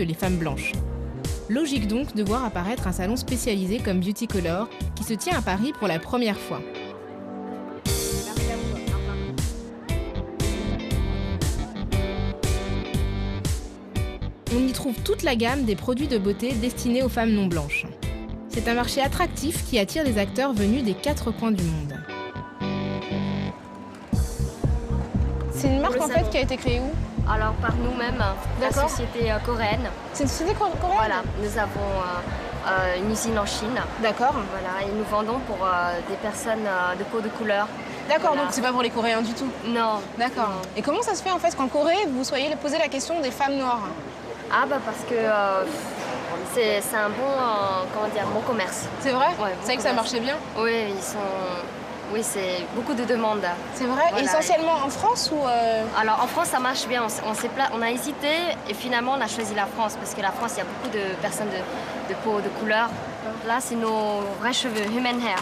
que les femmes blanches. Logique donc de voir apparaître un salon spécialisé comme Beauty Color qui se tient à Paris pour la première fois. On y trouve toute la gamme des produits de beauté destinés aux femmes non blanches. C'est un marché attractif qui attire des acteurs venus des 4 coins du monde. C'est une marque en fait qui a été créée où ? Alors par nous-mêmes, la société coréenne. C'est une société coréenne ? Voilà, nous avons une usine en Chine. D'accord. Voilà, et nous vendons pour des personnes de peau de couleur. D'accord, Voilà. donc c'est pas pour les Coréens du tout ? Non. D'accord. Non. Et comment ça se fait en fait qu'en Corée, vous soyez posé la question des femmes noires ? Ah bah parce que c'est un bon commerce. C'est vrai ? Ouais, c'est vrai que ça marchait bien ? Oui, c'est beaucoup de demandes. C'est vrai ? Voilà. Essentiellement en France ou Alors en France, ça marche bien. On a hésité et finalement on a choisi la France parce que la France, il y a beaucoup de personnes de peau de couleur. Là, c'est nos vrais cheveux, human hair.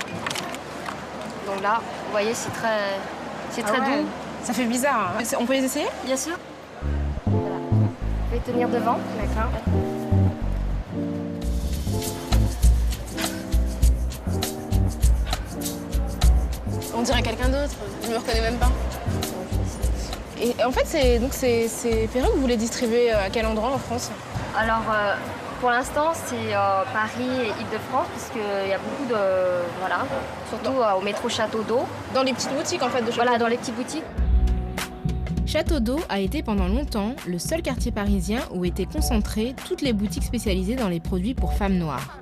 Donc là, vous voyez, c'est très doux. Ça fait bizarre. Hein. On peut les essayer ? Bien sûr. Voilà. Vous pouvez tenir devant. D'accord. On dirait quelqu'un d'autre. Je me reconnais même pas. Et en fait, ces perruques, vous les distribuez à quel endroit en France ? Alors, pour l'instant, c'est Paris et Île-de-France, puisqu'il y a beaucoup de... Voilà, surtout au métro Château d'Eau. Dans les petites boutiques, en fait, de Château Voilà, d'Eau. dans les petites boutiques. Château d'Eau a été pendant longtemps le seul quartier parisien où étaient concentrées toutes les boutiques spécialisées dans les produits pour femmes noires.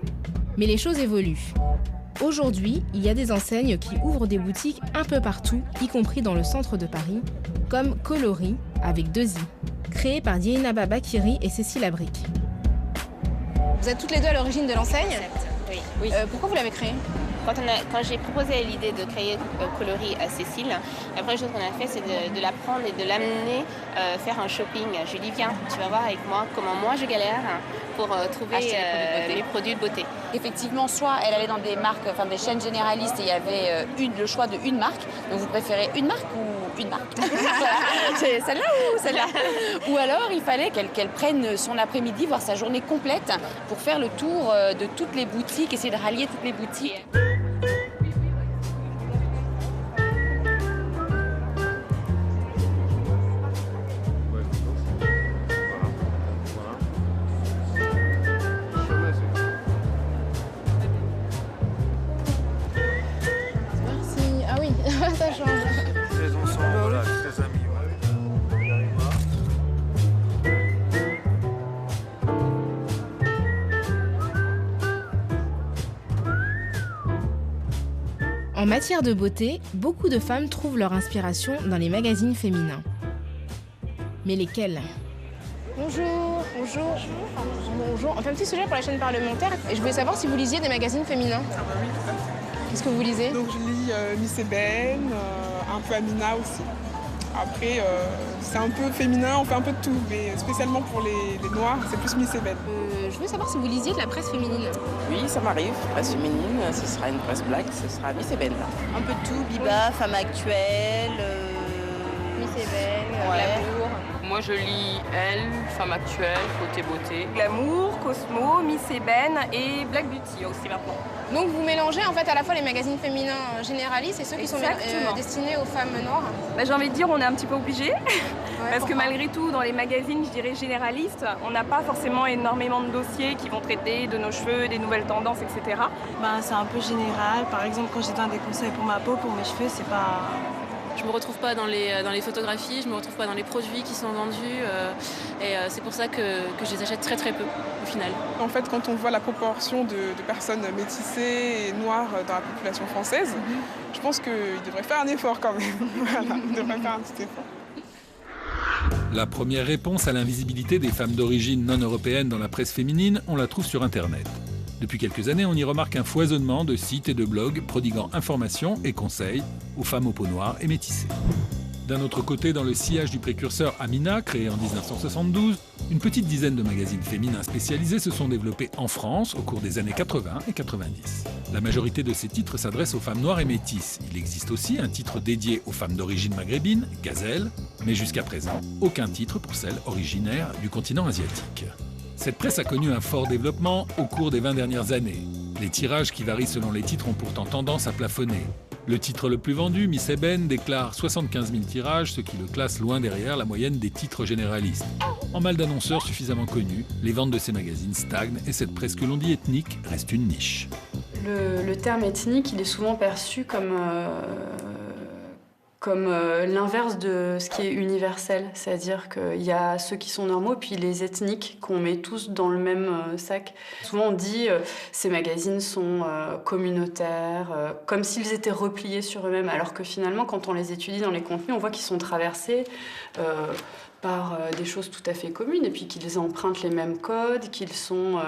Mais les choses évoluent. Aujourd'hui, il y a des enseignes qui ouvrent des boutiques un peu partout, y compris dans le centre de Paris, comme Coloris, avec 2 i, créé par Diana Bakiri et Cécile Abric. Vous êtes toutes les deux à l'origine de l'enseigne ? Oui. Pourquoi vous l'avez créée ? Quand j'ai proposé l'idée de créer Coloris à Cécile, la première chose qu'on a fait, c'est de la prendre et de l'amener faire un shopping. Je lui ai dit, viens, tu vas voir avec moi comment moi je galère pour trouver les produits de beauté. Effectivement, soit elle allait dans des marques, enfin des chaînes généralistes et il y avait le choix de une marque. Donc vous préférez une marque ou une marque ? C'est celle-là ou celle-là ? Ou alors il fallait qu'elle prenne son après-midi, voire sa journée complète pour faire le tour de toutes les boutiques, essayer de rallier toutes les boutiques. Ça change. Très ensemble, voilà, très amis. En matière de beauté, beaucoup de femmes trouvent leur inspiration dans les magazines féminins. Mais lesquels ? Bonjour. On fait un petit sujet pour la chaîne parlementaire et je voulais savoir si vous lisiez des magazines féminins. Ah bah oui, tout à fait. Qu'est-ce que vous lisez ? Donc je lis Miss Ébène, un peu Amina aussi. Après, c'est un peu féminin, on fait un peu de tout, mais spécialement pour les noirs, c'est plus Miss Ébène. Je voulais savoir si vous lisiez de la presse féminine. Oui, ça m'arrive. Presse féminine, ce sera une presse black, ce sera Miss Ébène. Un peu de tout, Biba, Femme Actuelle, Miss Ébène, ouais. Glamour. Moi je lis Elle, Femme Actuelle, Côté Beauté. Glamour, Cosmo, Miss Ébène et Black Beauty aussi maintenant. Donc vous mélangez en fait à la fois les magazines féminins généralistes et ceux qui sont destinés aux femmes noires. Bah, j'ai envie de dire on est un petit peu obligé parce pourquoi ? que malgré tout dans les magazines je dirais généralistes, on n'a pas forcément énormément de dossiers qui vont traiter de nos cheveux, des nouvelles tendances, etc. C'est un peu général. Par exemple quand j'ai besoin des conseils pour ma peau, pour mes cheveux, c'est pas... Je me retrouve pas dans les photographies, je me retrouve pas dans les produits qui sont vendus et c'est pour ça que je les achète très très peu au final. En fait, quand on voit la proportion de personnes métissées et noires dans la population française, je pense qu'ils devraient faire un effort quand même. Voilà, ils devraient faire un petit effort. La première réponse à l'invisibilité des femmes d'origine non européenne dans la presse féminine, on la trouve sur Internet. Depuis quelques années, on y remarque un foisonnement de sites et de blogs prodiguant informations et conseils aux femmes aux peaux noires et métissées. D'un autre côté, dans le sillage du précurseur Amina, créé en 1972, une petite dizaine de magazines féminins spécialisés se sont développés en France au cours des années 80 et 90. La majorité de ces titres s'adressent aux femmes noires et métisses. Il existe aussi un titre dédié aux femmes d'origine maghrébine, Gazelle, mais jusqu'à présent, aucun titre pour celles originaires du continent asiatique. Cette presse a connu un fort développement au cours des 20 dernières années. Les tirages qui varient selon les titres ont pourtant tendance à plafonner. Le titre le plus vendu, Miss Eben, déclare 75 000 tirages, ce qui le classe loin derrière la moyenne des titres généralistes. En mal d'annonceurs suffisamment connus, les ventes de ces magazines stagnent et cette presse que l'on dit ethnique reste une niche. Le terme ethnique, il est souvent perçu comme l'inverse de ce qui est universel. C'est-à-dire qu'il y a ceux qui sont normaux, puis les ethniques qu'on met tous dans le même sac. Souvent on dit ces magazines sont communautaires, comme s'ils étaient repliés sur eux-mêmes, alors que finalement, quand on les étudie dans les contenus, on voit qu'ils sont traversés par des choses tout à fait communes, et puis qu'ils empruntent les mêmes codes, qu'ils sont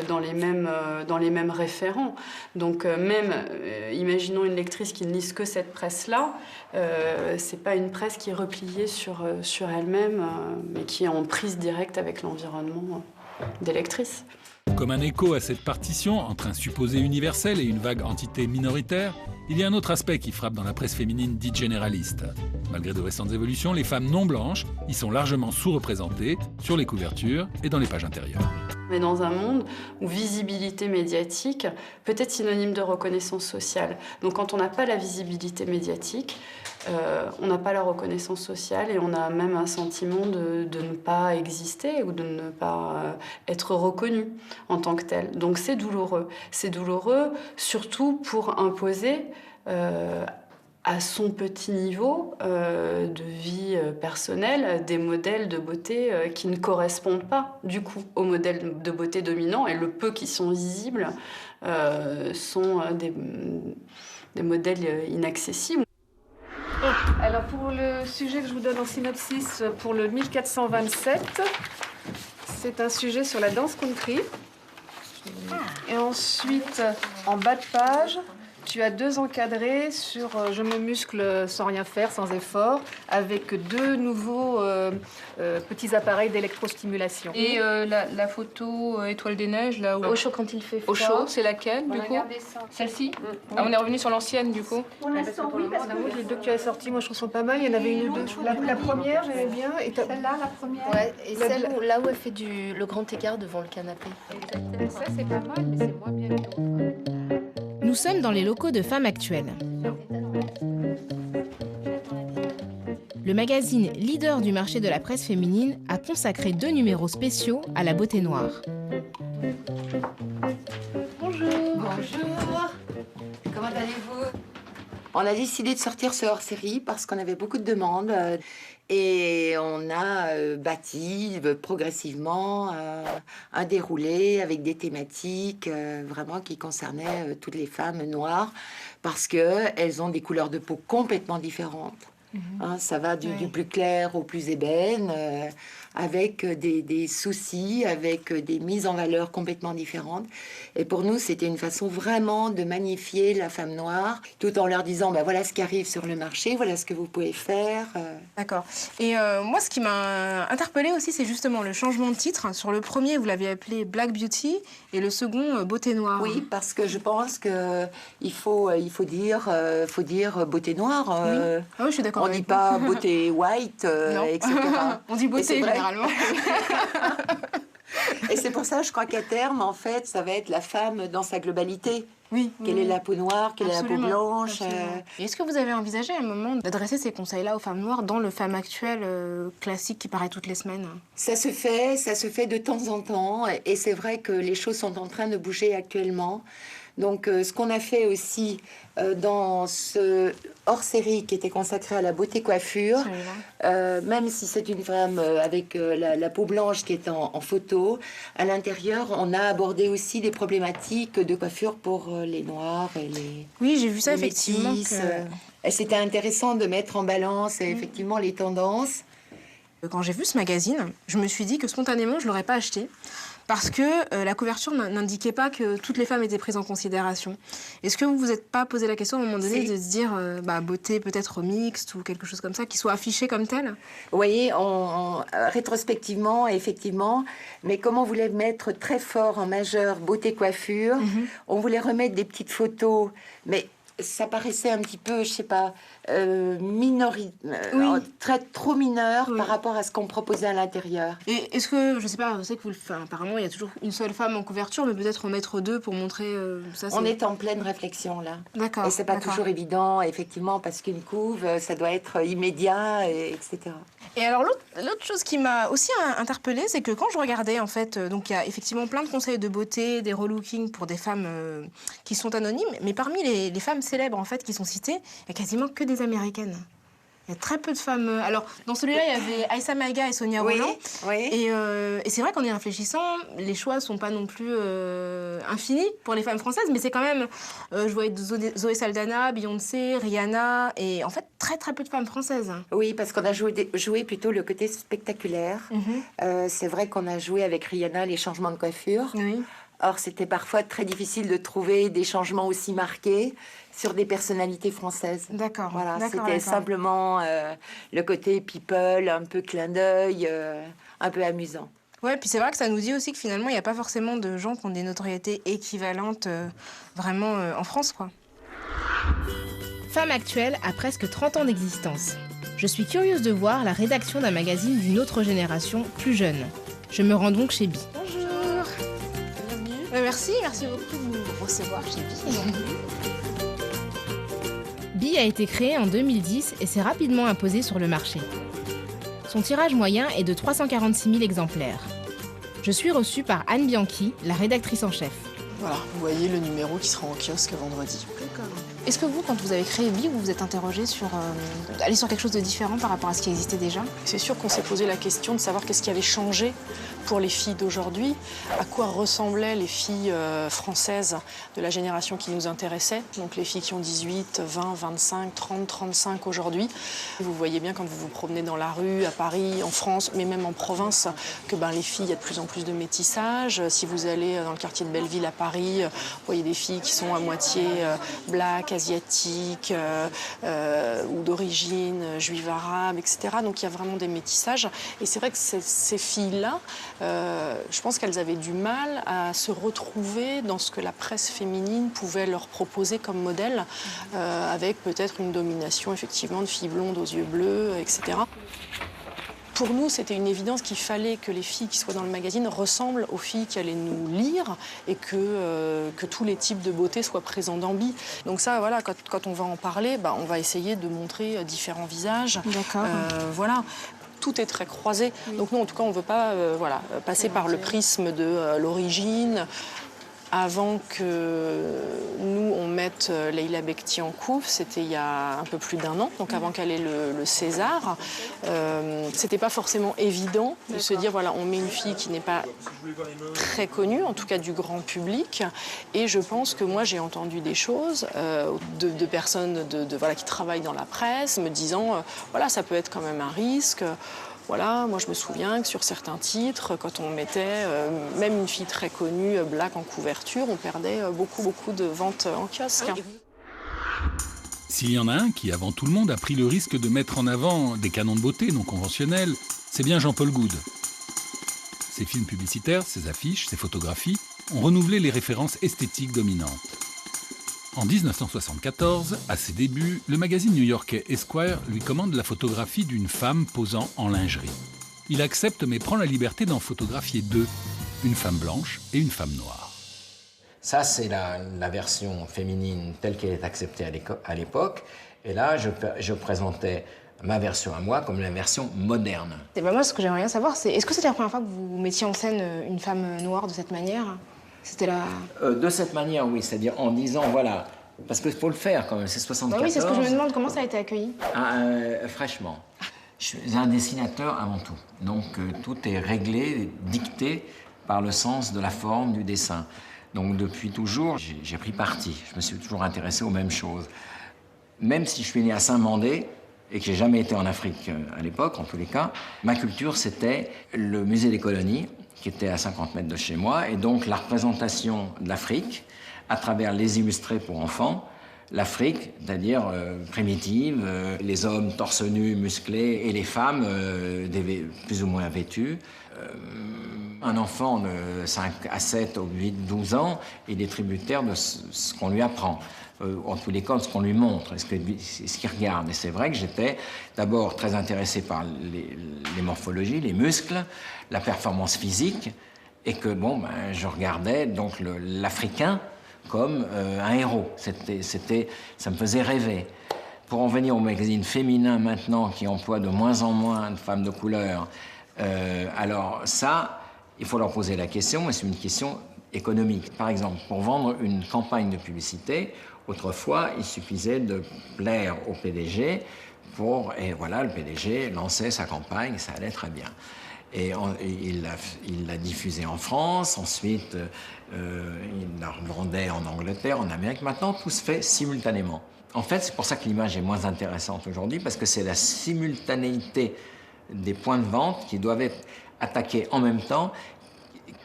dans les mêmes référents. Donc imaginons une lectrice qui ne lise que cette presse-là, c'est pas une presse qui est repliée sur elle-même, mais qui est en prise directe avec l'environnement des lectrices. Comme un écho à cette partition entre un supposé universel et une vague entité minoritaire, il y a un autre aspect qui frappe dans la presse féminine dite généraliste. Malgré de récentes évolutions, les femmes non blanches y sont largement sous-représentées sur les couvertures et dans les pages intérieures. On est dans un monde où visibilité médiatique peut être synonyme de reconnaissance sociale. Donc quand on n'a pas la visibilité médiatique, on n'a pas la reconnaissance sociale et on a même un sentiment de ne pas exister ou de ne pas être reconnu en tant que tel. Donc c'est douloureux. C'est douloureux surtout pour imposer à son petit niveau de vie personnelle des modèles de beauté qui ne correspondent pas du coup aux modèles de beauté dominants, et le peu qui sont visibles sont des modèles inaccessibles. Alors pour le sujet que je vous donne en synopsis pour le 1427, c'est un sujet sur la danse country. Et ensuite, en bas de page, tu as 2 encadrés sur je me muscle sans rien faire, sans effort, avec 2 nouveaux petits appareils d'électrostimulation. Et la photo étoile des neiges, là où... Au chaud quand il fait froid. Au chaud, c'est laquelle, du coup? Celle-ci? Ah, on est revenu sur l'ancienne, du coup? Pour l'instant, oui, parce que... Moi, les 2 que tu as sorties, moi, je trouve sont pas mal. Il y en avait une ou deux. La première, j'aimais bien. Celle-là, la première. Ouais, et celle là où elle fait le grand écart devant le canapé. Ça, c'est pas mal, mais c'est moins bien que l'autre. Nous sommes dans les locaux de Femmes Actuelles. Le magazine leader du marché de la presse féminine a consacré 2 numéros spéciaux à la beauté noire. Bonjour. Bonjour. Comment allez-vous? On a décidé de sortir ce hors-série parce qu'on avait beaucoup de demandes et on a bâti progressivement un déroulé avec des thématiques vraiment qui concernaient toutes les femmes noires parce qu'elles ont des couleurs de peau complètement différentes. Hein, ça va du plus clair au plus ébène, avec des soucis, avec des mises en valeur complètement différentes. Et pour nous, c'était une façon vraiment de magnifier la femme noire, tout en leur disant, ben, voilà ce qui arrive sur le marché, voilà ce que vous pouvez faire. D'accord. Et moi, ce qui m'a interpellée aussi, c'est justement le changement de titre. Sur le premier, vous l'aviez appelé Black Beauty, et le second, Beauté Noire. Oui, parce que je pense qu'il faut dire beauté noire. Oui. Ah oui, je suis d'accord. On ne dit pas beauté white, etc. On dit beauté, généralement. Et c'est pour ça, je crois qu'à terme, en fait, ça va être la femme dans sa globalité. Oui. Quelle est la peau noire, quelle est la peau blanche. Est-ce que vous avez envisagé à un moment d'adresser ces conseils-là aux femmes noires dans le Femme Actuelle classique qui paraît toutes les semaines? Ça se fait de temps en temps. Et c'est vrai que les choses sont en train de bouger actuellement. Donc, ce qu'on a fait aussi dans ce hors-série qui était consacré à la beauté coiffure, même si c'est une femme avec la peau blanche qui est en photo, à l'intérieur, on a abordé aussi des problématiques de coiffure pour les noirs et les Oui, j'ai vu ça, les effectivement. métis. Et c'était intéressant de mettre en balance effectivement les tendances. Quand j'ai vu ce magazine, je me suis dit que spontanément, je ne l'aurais pas acheté. Parce que la couverture n'indiquait pas que toutes les femmes étaient prises en considération. Est-ce que vous vous êtes pas posé la question à un moment donné de se dire beauté peut-être mixte ou quelque chose comme ça, qui soit affiché comme tel? Vous voyez, rétrospectivement, effectivement, mais comme on voulait mettre très fort en majeur beauté coiffure, on voulait remettre des petites photos, mais ça paraissait un petit peu, je sais pas, trop mineur par rapport à ce qu'on proposait à l'intérieur. Et est-ce que, je sais pas, je sais que apparemment il y a toujours une seule femme en couverture, mais peut-être en mettre deux pour montrer ça. On est en pleine réflexion là. D'accord. Et c'est pas toujours évident, effectivement, parce qu'une couve, ça doit être immédiat, etc. Et alors l'autre chose qui m'a aussi interpellée, c'est que quand je regardais en fait, donc il y a effectivement plein de conseils de beauté, des relooking pour des femmes qui sont anonymes, mais parmi les femmes célèbres en fait qui sont citées, il y a quasiment que des Américaines. Il y a très peu de femmes. Alors, dans celui-là, il y avait Aïssa Maïga et Sonia Rolland. Oui. Et c'est vrai qu'en y réfléchissant, les choix ne sont pas non plus infinis pour les femmes françaises, mais c'est quand même. Je voyais Zoé Saldana, Beyoncé, Rihanna, et en fait, très très peu de femmes françaises. Oui, parce qu'on a joué plutôt le côté spectaculaire. C'est vrai qu'on a joué avec Rihanna les changements de coiffure. Oui. Or, c'était parfois très difficile de trouver des changements aussi marqués sur des personnalités françaises. D'accord. Voilà, c'était simplement le côté people, un peu clin d'œil, un peu amusant. Ouais, puis c'est vrai que ça nous dit aussi que finalement, il n'y a pas forcément de gens qui ont des notoriétés équivalentes vraiment en France, quoi. Femme Actuelle a presque 30 ans d'existence. Je suis curieuse de voir la rédaction d'un magazine d'une autre génération, plus jeune. Je me rends donc chez Bi. Bonjour. Merci beaucoup de nous recevoir chez Bi. Bi a été créé en 2010 et s'est rapidement imposé sur le marché. Son tirage moyen est de 346 000 exemplaires. Je suis reçue par Anne Bianchi, la rédactrice en chef. Voilà, vous voyez le numéro qui sera en kiosque vendredi. D'accord. Est-ce que vous, quand vous avez créé Bi, vous vous êtes interrogé sur aller sur quelque chose de différent par rapport à ce qui existait déjà? C'est sûr qu'on s'est posé la question de savoir qu'est-ce qui avait changé pour les filles d'aujourd'hui, à quoi ressemblaient les filles françaises de la génération qui nous intéressait, donc les filles qui ont 18, 20, 25, 30, 35 aujourd'hui. Vous voyez bien quand vous vous promenez dans la rue, à Paris, en France, mais même en province, que les filles, il y a de plus en plus de métissage. Si vous allez dans le quartier de Belleville à Paris, vous voyez des filles qui sont à moitié black, asiatiques, ou d'origine juive arabe, etc. Donc il y a vraiment des métissages. Et c'est vrai que ces filles-là, je pense qu'elles avaient du mal à se retrouver dans ce que la presse féminine pouvait leur proposer comme modèle, avec peut-être une domination effectivement de filles blondes aux yeux bleus, etc. Pour nous, c'était une évidence qu'il fallait que les filles qui soient dans le magazine ressemblent aux filles qui allaient nous lire et que tous les types de beauté soient présents dans Bi. Donc ça, voilà, quand on va en parler, on va essayer de montrer différents visages. D'accord. Voilà. Tout est très croisé. Donc nous, en tout cas, on ne veut pas passer par le prisme de l'origine. Avant que nous, on mette Leila Bekti en couve, c'était il y a un peu plus d'1 an, donc avant qu'elle ait le César. C'était pas forcément évident de se dire, voilà, on met une fille qui n'est pas très connue, en tout cas du grand public. Et je pense que moi, j'ai entendu des choses de personnes qui travaillent dans la presse, me disant, voilà, ça peut être quand même un risque. Voilà, moi je me souviens que sur certains titres, quand on mettait même une fille très connue, black en couverture, on perdait beaucoup de ventes en kiosque. S'il y en a un qui, avant tout le monde, a pris le risque de mettre en avant des canons de beauté non conventionnels, c'est bien Jean-Paul Goude. Ses films publicitaires, ses affiches, ses photographies ont renouvelé les références esthétiques dominantes. En 1974, à ses débuts, le magazine new-yorkais Esquire lui commande la photographie d'une femme posant en lingerie. Il accepte mais prend la liberté d'en photographier deux, une femme blanche et une femme noire. Ça, c'est la version féminine telle qu'elle est acceptée à l'époque. Et là, je présentais ma version à moi comme la version moderne. Et moi, ce que j'aimerais bien savoir, c'est est-ce que c'était la première fois que vous mettiez en scène une femme noire de cette manière? C'était de cette manière, oui, c'est-à-dire en disant, voilà, parce qu'il faut le faire quand même, c'est 74. Oui, c'est ce que je me demande, comment ça a été accueilli? Fraîchement. Je suis un dessinateur avant tout, donc tout est réglé, dicté par le sens de la forme du dessin. Donc depuis toujours, j'ai pris parti, je me suis toujours intéressé aux mêmes choses. Même si je suis né à Saint-Mandé, et que j'ai jamais été en Afrique à l'époque, en tous les cas, ma culture, c'était le musée des colonies, qui était à 50 mètres de chez moi, et donc la représentation de l'Afrique, à travers les illustrés pour enfants, l'Afrique, c'est-à-dire primitive, les hommes torse nu, musclés, et les femmes plus ou moins vêtues. Un enfant de 5 à 7, 8, 12 ans, il est tributaire de ce qu'on lui apprend. En tous les cas, ce qu'on lui montre, ce qu'il regarde. Et c'est vrai que j'étais d'abord très intéressé par les morphologies, les muscles, la performance physique, et que je regardais donc l'Africain comme un héros. Ça me faisait rêver. Pour en venir au magazine féminin maintenant, qui emploie de moins en moins de femmes de couleur, alors ça, il faut leur poser la question, mais c'est une question économique. Par exemple, pour vendre une campagne de publicité, autrefois, il suffisait de plaire au PDG et voilà, le PDG lançait sa campagne, ça allait très bien. Et il l'a diffusée en France, ensuite il la revendait en Angleterre, en Amérique. Maintenant, tout se fait simultanément. En fait, c'est pour ça que l'image est moins intéressante aujourd'hui, parce que c'est la simultanéité des points de vente qui doivent être attaqués en même temps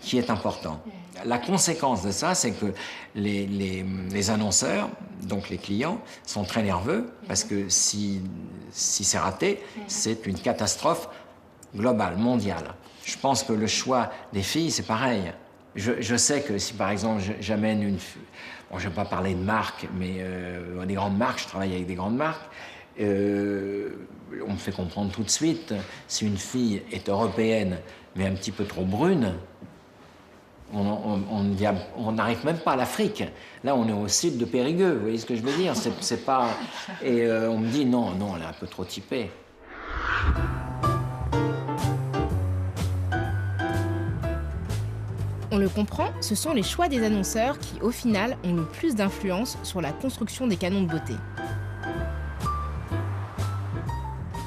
qui est important. La conséquence de ça, c'est que les annonceurs, donc les clients, sont très nerveux parce que si c'est raté, c'est une catastrophe globale, mondiale. Je pense que le choix des filles, c'est pareil. Je sais que si, par exemple, j'amène une... Bon, je ne vais pas parler de marques, mais des grandes marques, je travaille avec des grandes marques, on me fait comprendre tout de suite, si une fille est européenne, mais un petit peu trop brune, on n'arrive même pas à l'Afrique. Là, on est au sud de Périgueux, vous voyez ce que je veux dire? C'est pas... Et on me dit, non, elle est un peu trop typée. On le comprend, ce sont les choix des annonceurs qui, au final, ont le plus d'influence sur la construction des canons de beauté.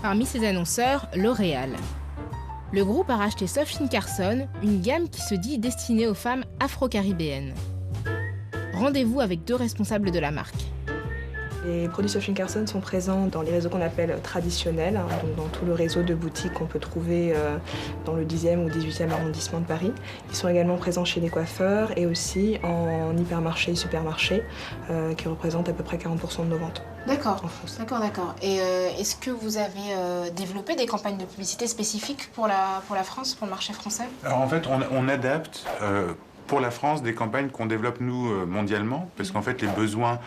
Parmi ces annonceurs, L'Oréal. Le groupe a racheté Sophie Carson, une gamme qui se dit destinée aux femmes afro-caribéennes. Rendez-vous avec 2 responsables de la marque. Les produits Sophie Carson sont présents dans les réseaux qu'on appelle traditionnels, donc dans tout le réseau de boutiques qu'on peut trouver dans le 10e ou 18e arrondissement de Paris. Ils sont également présents chez les coiffeurs et aussi en hypermarché et supermarché, qui représentent à peu près 40% de nos ventes. D'accord, d'accord. Et est-ce que vous avez développé des campagnes de publicité spécifiques pour la France, pour le marché français? Alors en fait, on adapte pour la France des campagnes qu'on développe nous mondialement, parce qu'en fait les besoins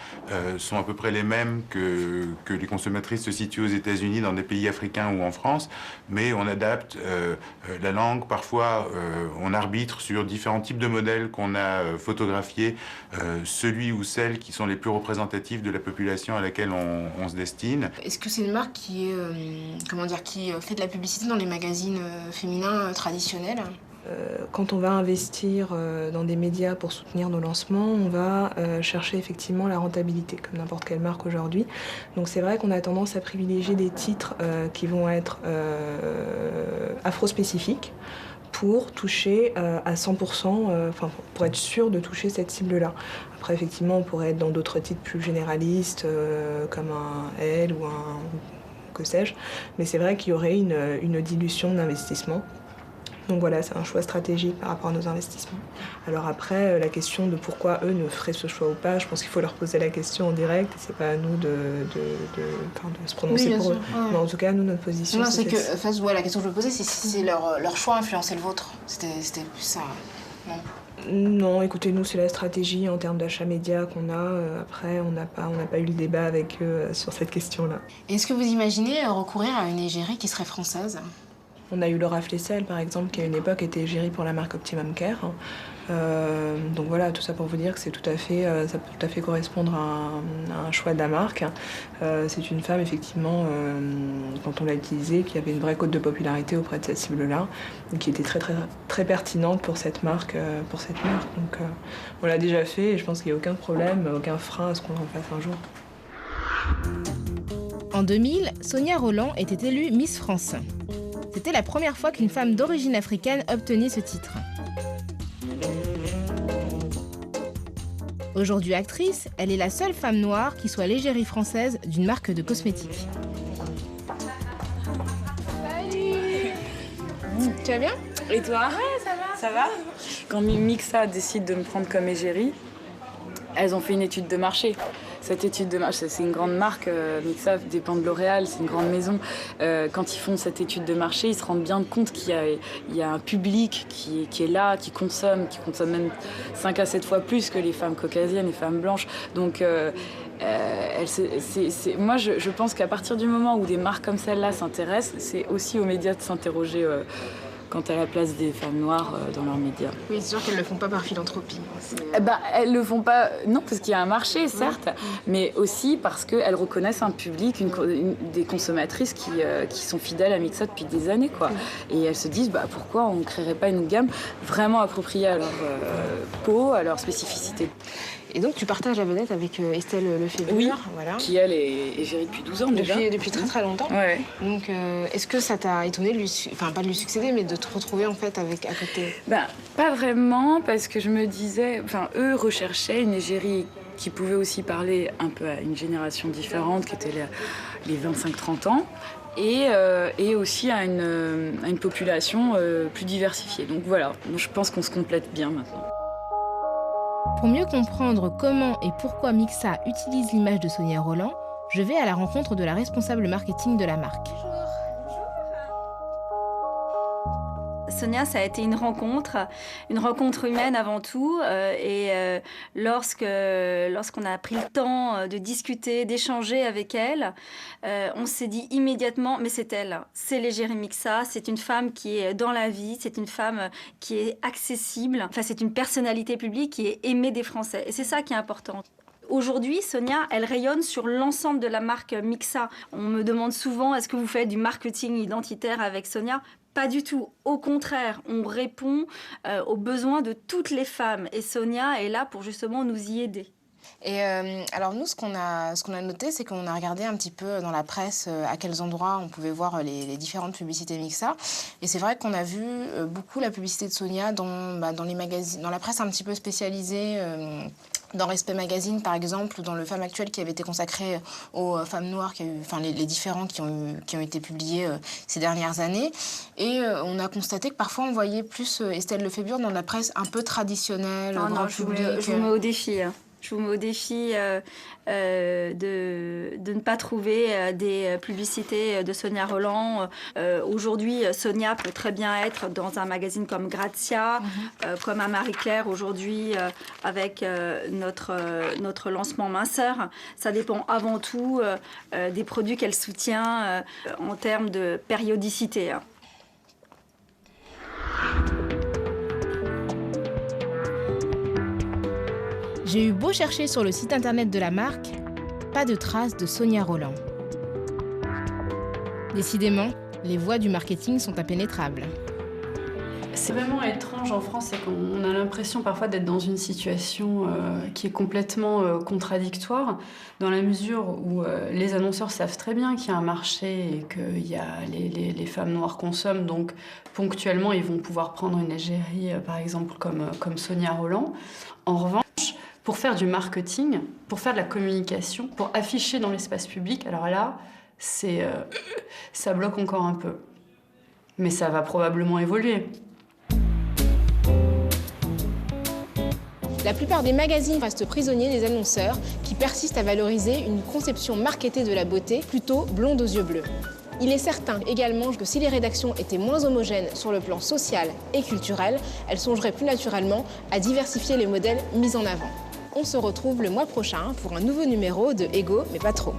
sont à peu près les mêmes que les consommatrices se situent aux États-Unis, dans des pays africains ou en France, mais on adapte la langue, parfois on arbitre sur différents types de modèles qu'on a photographiés, celui ou celles qui sont les plus représentatifs de la population à laquelle on se destine. Est-ce que c'est une marque qui est, qui fait de la publicité dans les magazines féminins traditionnels? Quand on va investir dans des médias pour soutenir nos lancements, on va chercher effectivement la rentabilité, comme n'importe quelle marque aujourd'hui. Donc c'est vrai qu'on a tendance à privilégier des titres qui vont être afro-spécifiques pour toucher à 100%, pour être sûr de toucher cette cible-là. Après, effectivement, on pourrait être dans d'autres titres plus généralistes, comme un Elle ou un que sais-je, mais c'est vrai qu'il y aurait une dilution d'investissement. Donc voilà, c'est un choix stratégique par rapport à nos investissements. Alors après, la question de pourquoi eux ne feraient ce choix ou pas, je pense qu'il faut leur poser la question en direct, et c'est pas à nous de se prononcer pour eux. Ouais. Mais en tout cas, nous, notre position, non, c'est que, la question que je me posais, c'est si leur choix influençait le vôtre. C'était plus ça, non? Non, écoutez, nous, c'est la stratégie en termes d'achat média qu'on a. Après, on n'a pas eu le débat avec eux sur cette question-là. Est-ce que vous imaginez recourir à une égérie qui serait française? On a eu Laura Flessel, par exemple, qui à une époque était égérie pour la marque Optimum Care. Donc voilà, tout ça pour vous dire que c'est ça peut tout à fait correspondre à un choix de la marque. C'est une femme, effectivement, quand on l'a utilisée, qui avait une vraie cote de popularité auprès de cette cible-là, et qui était très, très, très pertinente pour cette marque. Donc on l'a déjà fait, et je pense qu'il n'y a aucun problème, aucun frein à ce qu'on en fasse un jour. En 2000, Sonia Rolland était élue Miss France. C'était la première fois qu'une femme d'origine africaine obtenait ce titre. Aujourd'hui actrice, elle est la seule femme noire qui soit l'égérie française d'une marque de cosmétiques. Salut! Tu vas bien? Et toi? Ouais, ça va. Ça va? Quand Mixa décide de me prendre comme égérie, elles ont fait une étude de marché. Cette étude de marché, c'est une grande marque, Mixa dépend de L'Oréal, c'est une grande maison. Quand ils font cette étude de marché, ils se rendent bien compte qu'il y a un public qui est là, qui consomme même 5 à 7 fois plus que les femmes caucasiennes, les femmes blanches. Donc moi, je pense qu'à partir du moment où des marques comme celle-là s'intéressent, c'est aussi aux médias de s'interroger quant à la place des femmes noires dans leurs médias. Oui, c'est sûr qu'elles ne le font pas par philanthropie. Elles le font pas, non, parce qu'il y a un marché, certes, mais aussi parce qu'elles reconnaissent un public, des consommatrices qui sont fidèles à Mixa depuis des années, quoi. Et elles se disent, pourquoi on ne créerait pas une gamme vraiment appropriée à leur peau, à leur spécificité. Et donc, tu partages la vedette avec Estelle Lefébure, oui, voilà. Qui, elle, est gérée depuis 12 ans déjà. Depuis très très longtemps. Ouais. Donc, est-ce que ça t'a étonné, pas de lui succéder, mais de te retrouver en fait à côté? Pas vraiment, parce que je me disais, eux recherchaient une égérie qui pouvait aussi parler un peu à une génération différente, qui était les 25-30 ans. Et aussi à une population plus diversifiée. Donc voilà, je pense qu'on se complète bien maintenant. Pour mieux comprendre comment et pourquoi Mixa utilise l'image de Sonia Rolland, je vais à la rencontre de la responsable marketing de la marque. Sonia, ça a été une rencontre humaine avant tout. Lorsqu'on a pris le temps de discuter, d'échanger avec elle, on s'est dit immédiatement, mais c'est elle, c'est l'égérie Mixa, c'est une femme qui est dans la vie, c'est une femme qui est accessible, c'est une personnalité publique qui est aimée des Français. Et c'est ça qui est important. Aujourd'hui, Sonia, elle rayonne sur l'ensemble de la marque Mixa. On me demande souvent, est-ce que vous faites du marketing identitaire avec Sonia ? Pas du tout. Au contraire, on répond aux besoins de toutes les femmes. Et Sonia est là pour justement nous y aider. Et alors nous, ce qu'on a noté, c'est qu'on a regardé un petit peu dans la presse à quels endroits on pouvait voir les différentes publicités Mixa. Et c'est vrai qu'on a vu beaucoup la publicité de Sonia dans les magazines, dans la presse un petit peu spécialisée. Dans Respect Magazine, par exemple, ou dans Le Femme Actuelle qui avait été consacré aux femmes noires, les différents qui ont été publiés ces dernières années. Et on a constaté que parfois on voyait plus Estelle Lefébure dans la presse un peu traditionnelle, grand public. Je vous mets au défi. Je vous mets au défi de ne pas trouver des publicités de Sonia Rolland. Aujourd'hui, Sonia peut très bien être dans un magazine comme Grazia, comme à Marie-Claire aujourd'hui avec notre lancement minceur. Ça dépend avant tout des produits qu'elle soutient en termes de périodicité. J'ai eu beau chercher sur le site internet de la marque, pas de traces de Sonia Rolland. Décidément, les voies du marketing sont impénétrables. C'est vraiment étrange en France, c'est qu'on a l'impression parfois d'être dans une situation qui est complètement contradictoire, dans la mesure où les annonceurs savent très bien qu'il y a un marché et que les femmes noires consomment, donc ponctuellement ils vont pouvoir prendre une égérie, par exemple comme Sonia Rolland. En revanche, pour faire du marketing, pour faire de la communication, pour afficher dans l'espace public, alors là, ça bloque encore un peu. Mais ça va probablement évoluer. La plupart des magazines restent prisonniers des annonceurs qui persistent à valoriser une conception marketée de la beauté plutôt blonde aux yeux bleus. Il est certain également que si les rédactions étaient moins homogènes sur le plan social et culturel, elles songeraient plus naturellement à diversifier les modèles mis en avant. On se retrouve le mois prochain pour un nouveau numéro de Ego, mais pas trop.